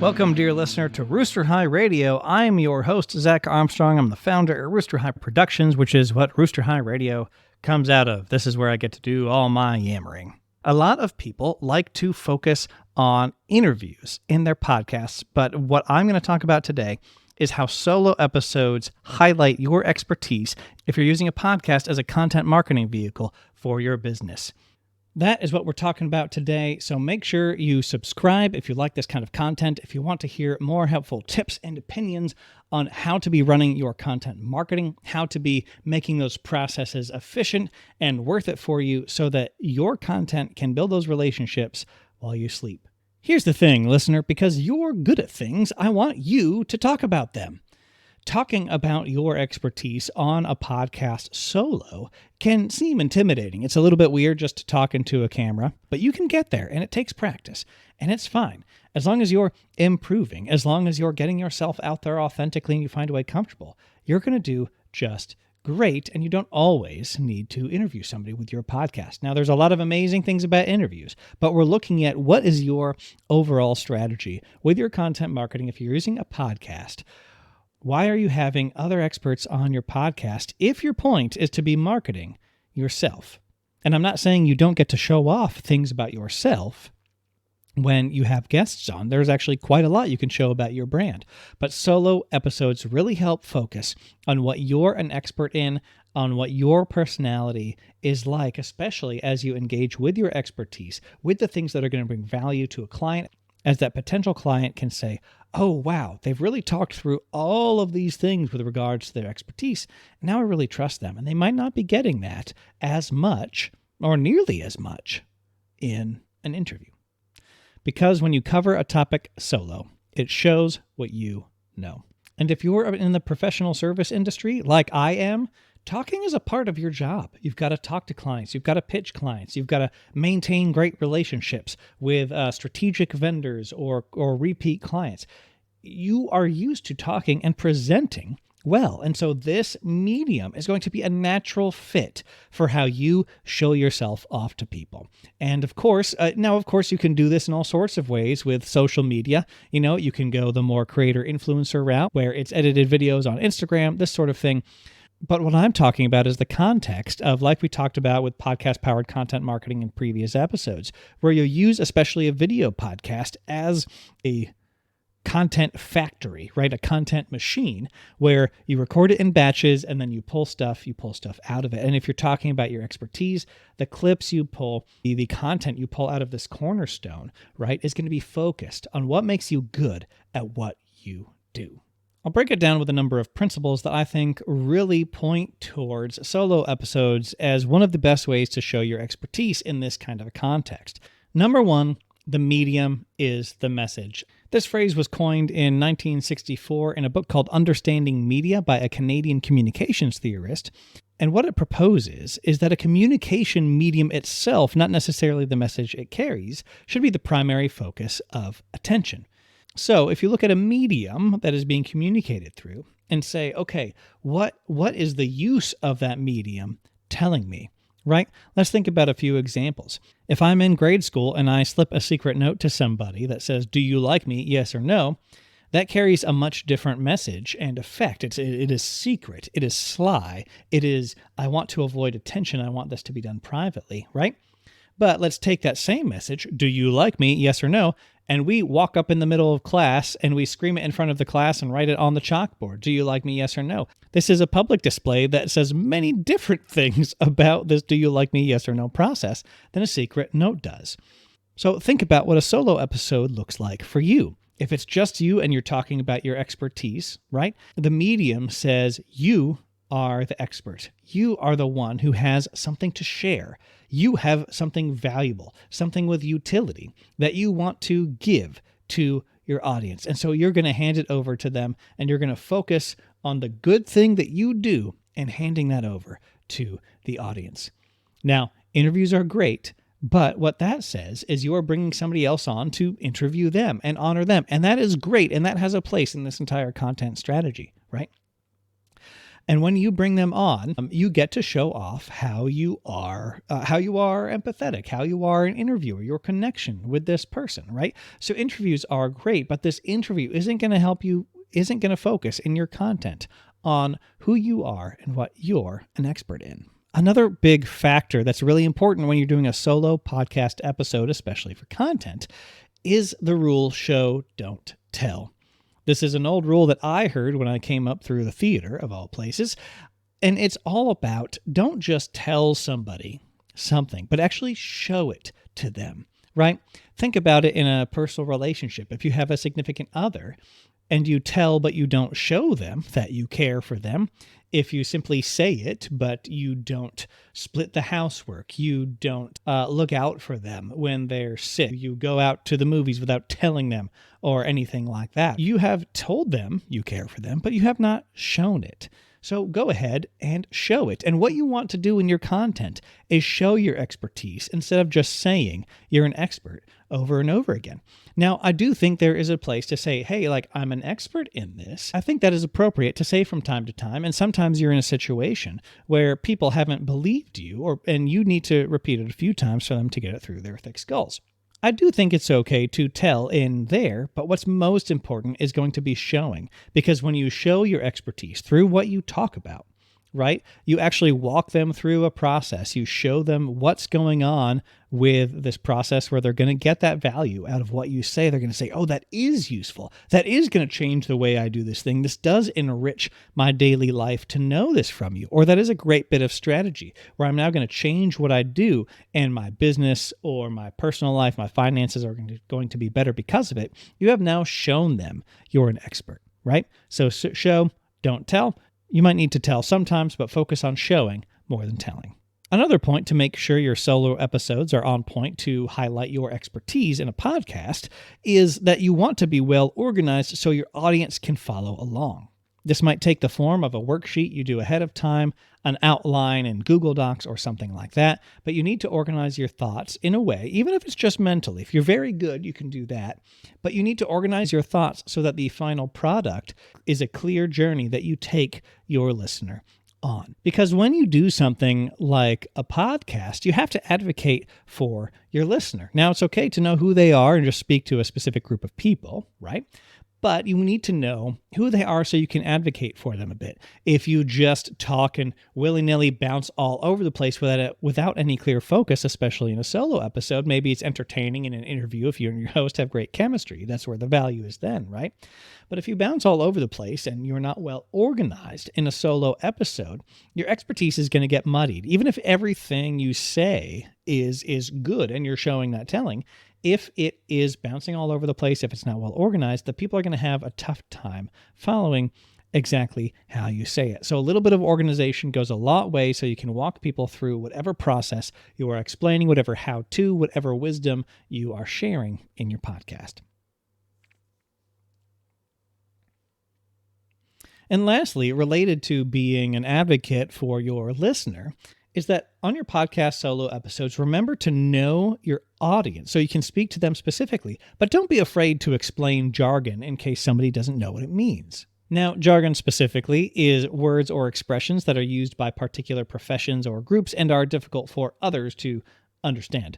Welcome, dear listener, to Rooster High Radio. I am your host, Zach Armstrong. I'm the founder of Rooster High Productions, which is what Rooster High Radio comes out of. This is where I get to do all my yammering. A lot of people like to focus on interviews in their podcasts, but what I'm going to talk about today is how solo episodes highlight your expertise if you're using a podcast as a content marketing vehicle for your business. That is what we're talking about today, so make sure you subscribe if you like this kind of content. If you want to hear more helpful tips and opinions on how to be running your content marketing, how to be making those processes efficient and worth it for you so that your content can build those relationships while you sleep. Here's the thing, listener, because you're good at things, I want you to talk about them. Talking about your expertise on a podcast solo can seem intimidating. It's a little bit weird just to talk into a camera, but you can get there, and it takes practice, and it's fine. As long as you're improving, as long as you're getting yourself out there authentically and you find a way comfortable, you're going to do just great, and you don't always need to interview somebody with your podcast. Now, there's a lot of amazing things about interviews, but we're looking at what is your overall strategy with your content marketing if you're using a podcast. Why are you having other experts on your podcast if your point is to be marketing yourself? And I'm not saying you don't get to show off things about yourself when you have guests on. There's actually quite a lot you can show about your brand. But solo episodes really help focus on what you're an expert in, on what your personality is like, especially as you engage with your expertise, with the things that are going to bring value to a client, as that potential client can say, oh, wow, they've really talked through all of these things with regards to their expertise. Now I really trust them. And they might not be getting that as much or nearly as much in an interview. Because when you cover a topic solo, it shows what you know. And if you're in the professional service industry like I am, talking is a part of your job. You've got to talk to clients. You've got to pitch clients. You've got to maintain great relationships with strategic vendors or repeat clients. You are used to talking and presenting well. And so this medium is going to be a natural fit for how you show yourself off to people. And of course, you can do this in all sorts of ways with social media. You know, you can go the more creator influencer route where it's edited videos on Instagram, this sort of thing. But what I'm talking about is the context of, like we talked about with podcast-powered content marketing in previous episodes, where you'll use especially a video podcast as a content factory, right? A content machine where you record it in batches and then you pull stuff out of it. And if you're talking about your expertise, the clips you pull, the content you pull out of this cornerstone, right, is going to be focused on what makes you good at what you do. I'll break it down with a number of principles that I think really point towards solo episodes as one of the best ways to show your expertise in this kind of a context. Number one, the medium is the message. This phrase was coined in 1964 in a book called Understanding Media by a Canadian communications theorist. And what it proposes is that a communication medium itself, not necessarily the message it carries, should be the primary focus of attention. So if you look at a medium that is being communicated through and say, okay, what is the use of that medium telling me, right? Let's think about a few examples. If I'm in grade school and I slip a secret note to somebody that says, do you like me, yes or no, that carries a much different message and effect. It is secret. It is sly. It is, I want to avoid attention. I want this to be done privately, right? But let's take that same message, do you like me, yes or no, and we walk up in the middle of class and we scream it in front of the class and write it on the chalkboard. Do you like me, yes or no? This is a public display that says many different things about this do you like me, yes or no process than a secret note does. So think about what a solo episode looks like for you. If it's just you and you're talking about your expertise, right? The medium says you are the expert. You are the one who has something to share. You have something valuable, something with utility that you want to give to your audience. And so you're going to hand it over to them and you're going to focus on the good thing that you do and handing that over to the audience. Now, interviews are great, but what that says is you are bringing somebody else on to interview them and honor them. And that is great. And that has a place in this entire content strategy, right? And when you bring them on, you get to show off how you are empathetic, how you are an interviewer, your connection with this person, right? So interviews are great, but this interview isn't going to focus in your content on who you are and what you're an expert in. Another big factor that's really important when you're doing a solo podcast episode, especially for content, is the rule show, don't tell. This is an old rule that I heard when I came up through the theater, of all places, and it's all about don't just tell somebody something, but actually show it to them, right? Think about it in a personal relationship. If you have a significant other and you tell but you don't show them that you care for them, if you simply say it, but you don't split the housework, you don't look out for them when they're sick, you go out to the movies without telling them or anything like that. You have told them you care for them, but you have not shown it. So go ahead and show it. And what you want to do in your content is show your expertise instead of just saying you're an expert over and over again. Now, I do think there is a place to say, hey, like, I'm an expert in this. I think that is appropriate to say from time to time. And sometimes you're in a situation where people haven't believed you, and you need to repeat it a few times for them to get it through their thick skulls. I do think it's okay to tell in there, but what's most important is going to be showing. Because when you show your expertise through what you talk about, right, you actually walk them through a process. You show them what's going on with this process where they're going to get that value out of what you say. They're going to say, oh, that is useful. That is going to change the way I do this thing. This does enrich my daily life to know this from you. Or that is a great bit of strategy where I'm now going to change what I do, and my business or my personal life, my finances are going to be better because of it. You have now shown them you're an expert, right? So show, don't tell. You might need to tell sometimes, but focus on showing more than telling. Another point to make sure your solo episodes are on point to highlight your expertise in a podcast is that you want to be well organized so your audience can follow along. This might take the form of a worksheet you do ahead of time, an outline in Google Docs or something like that, but you need to organize your thoughts in a way, even if it's just mentally. If you're very good, you can do that, but you need to organize your thoughts so that the final product is a clear journey that you take your listener on. Because when you do something like a podcast, you have to advocate for your listener. Now, it's okay to know who they are and just speak to a specific group of people, right? But you need to know who they are so you can advocate for them a bit. If you just talk and willy-nilly bounce all over the place without any clear focus, especially in a solo episode, maybe it's entertaining in an interview if you and your host have great chemistry. That's where the value is then, right? But if you bounce all over the place and you're not well organized in a solo episode, your expertise is going to get muddied. Even if everything you say is good and you're showing that telling, if it is bouncing all over the place, if it's not well organized, the people are going to have a tough time following exactly how you say it. So a little bit of organization goes a long way so you can walk people through whatever process you are explaining, whatever how-to, whatever wisdom you are sharing in your podcast. And lastly, related to being an advocate for your listener, is that on your podcast solo episodes, remember to know your audience so you can speak to them specifically, but don't be afraid to explain jargon in case somebody doesn't know what it means. Now, jargon specifically is words or expressions that are used by particular professions or groups and are difficult for others to understand.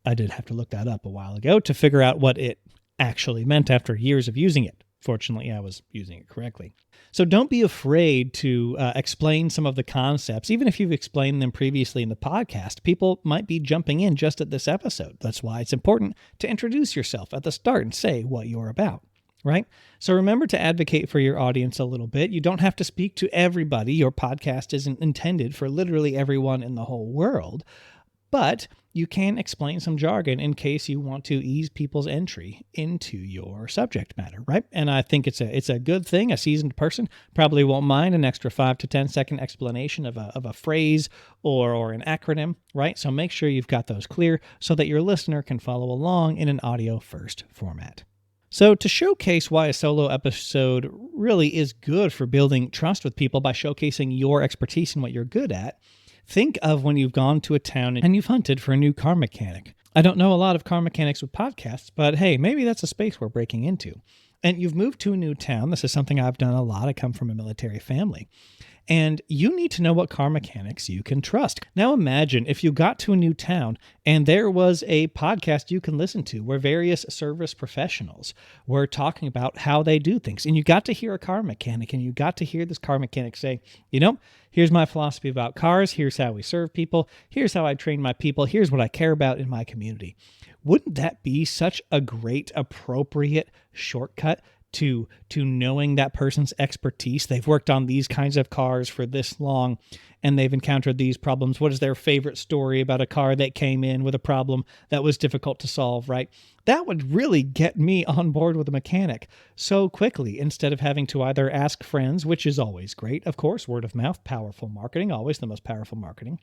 I did have to look that up a while ago to figure out what it actually meant after years of using it. Fortunately, I was using it correctly. So don't be afraid to explain some of the concepts. Even if you've explained them previously in the podcast, people might be jumping in just at this episode. That's why it's important to introduce yourself at the start and say what you're about, right? So remember to advocate for your audience a little bit. You don't have to speak to everybody. Your podcast isn't intended for literally everyone in the whole world. But you can explain some jargon in case you want to ease people's entry into your subject matter, right? And I think it's a good thing. A seasoned person probably won't mind an extra 5 to 10 second explanation of a phrase or an acronym, right? So make sure you've got those clear so that your listener can follow along in an audio first format. So to showcase why a solo episode really is good for building trust with people by showcasing your expertise and what you're good at, think of when you've gone to a town and you've hunted for a new car mechanic. I don't know a lot of car mechanics with podcasts, but hey, maybe that's a space we're breaking into. And you've moved to a new town. This is something I've done a lot. I come from a military family. And you need to know what car mechanics you can trust. Now imagine if you got to a new town and there was a podcast you can listen to where various service professionals were talking about how they do things. And you got to hear a car mechanic, and you got to hear this car mechanic say, here's my philosophy about cars. Here's how we serve people. Here's how I train my people. Here's what I care about in my community. Wouldn't that be such a great, appropriate shortcut to knowing that person's expertise? They've worked on these kinds of cars for this long, and they've encountered these problems. What is their favorite story about a car that came in with a problem that was difficult to solve, right? That would really get me on board with a mechanic so quickly, instead of having to either ask friends, which is always great, of course, word of mouth, powerful marketing, always the most powerful marketing,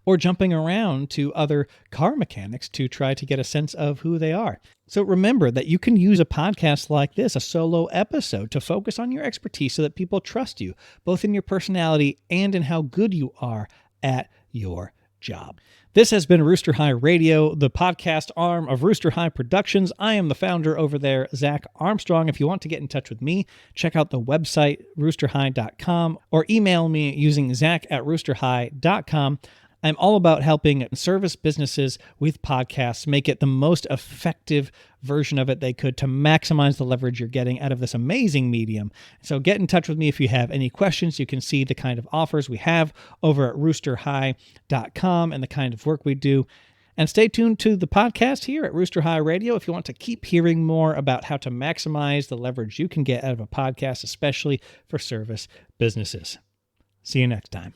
or jumping around to other car mechanics to try to get a sense of who they are. So remember that you can use a podcast like this, a solo episode, to focus on your expertise so that people trust you, both in your personality and in how good you are at your job. This has been Rooster High Radio, the podcast arm of Rooster High Productions. I am the founder over there, Zach Armstrong. If you want to get in touch with me, check out the website, roosterhigh.com, or email me using zach@roosterhigh.com. I'm all about helping service businesses with podcasts make it the most effective version of it they could to maximize the leverage you're getting out of this amazing medium. So get in touch with me if you have any questions. You can see the kind of offers we have over at roosterhigh.com and the kind of work we do. And stay tuned to the podcast here at Rooster High Radio if you want to keep hearing more about how to maximize the leverage you can get out of a podcast, especially for service businesses. See you next time.